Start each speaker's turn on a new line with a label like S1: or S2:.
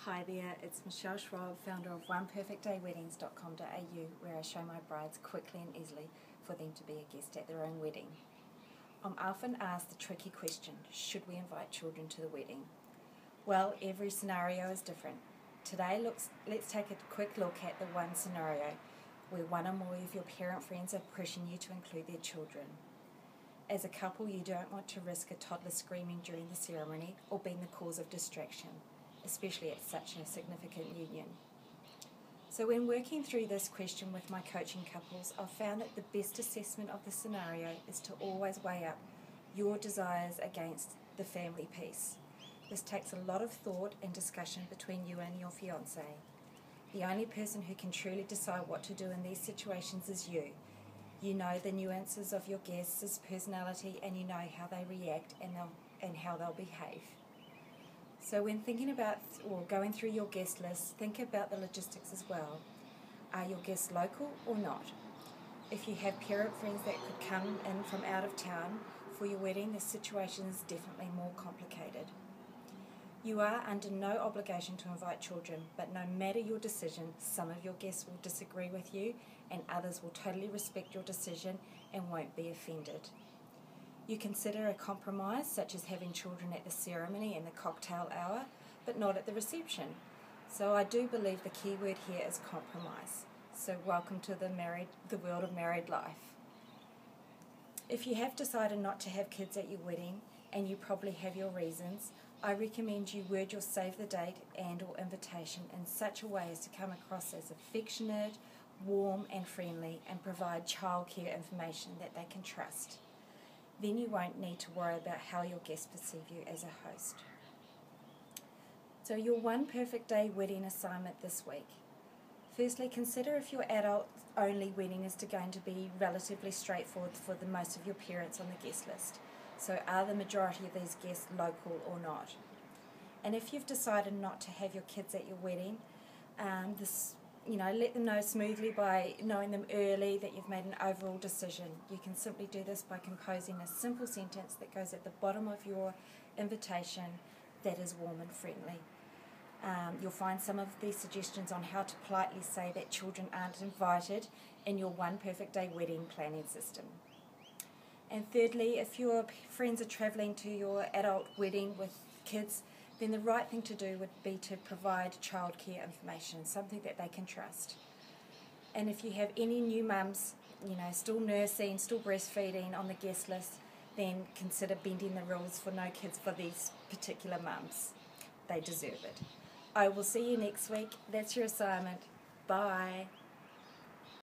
S1: Hi there, it's Michelle Schrob, founder of oneperfectdayweddings.com.au, where I show my brides quickly and easily for them to be a guest at their own wedding. I'm often asked the tricky question, should we invite children to the wedding? Well, every scenario is different. Today, let's take a quick look at the one scenario where one or more of your parent friends are pressuring you to include their children. As a couple, you don't want to risk a toddler screaming during the ceremony or being the cause of distraction, especially at such a significant union. So when working through this question with my coaching couples, I've found that the best assessment of the scenario is to always weigh up your desires against the family piece. This takes a lot of thought and discussion between you and your fiancé. The only person who can truly decide what to do in these situations is you. You know the nuances of your guests' personality, and you know how they react and how they'll behave. So when thinking about or going through your guest list, think about the logistics as well. Are your guests local or not? If you have parent friends that could come in from out of town for your wedding, the situation is definitely more complicated. You are under no obligation to invite children, but no matter your decision, some of your guests will disagree with you and others will totally respect your decision and won't be offended. You consider a compromise, such as having children at the ceremony and the cocktail hour, but not at the reception. So I do believe the key word here is compromise. So welcome to the world of married life. If you have decided not to have kids at your wedding, and you probably have your reasons, I recommend you word your save the date and or invitation in such a way as to come across as affectionate, warm and friendly, and provide childcare information that they can trust. Then you won't need to worry about how your guests perceive you as a host. So your one perfect day wedding assignment this week. Firstly, consider if your adult-only wedding is going to be relatively straightforward for the most of your parents on the guest list. So are the majority of these guests local or not? And if you've decided not to have your kids at your wedding, let them know smoothly by knowing them early that you've made an overall decision. You can simply do this by composing a simple sentence that goes at the bottom of your invitation that is warm and friendly. You'll find some of these suggestions on how to politely say that children aren't invited in your One Perfect Day wedding planning system. And thirdly, if your friends are travelling to your adult wedding with kids, then the right thing to do would be to provide childcare information, something that they can trust. And if you have any new mums, still nursing, still breastfeeding on the guest list, then consider bending the rules for no kids for these particular mums. They deserve it. I will see you next week. That's your assignment. Bye.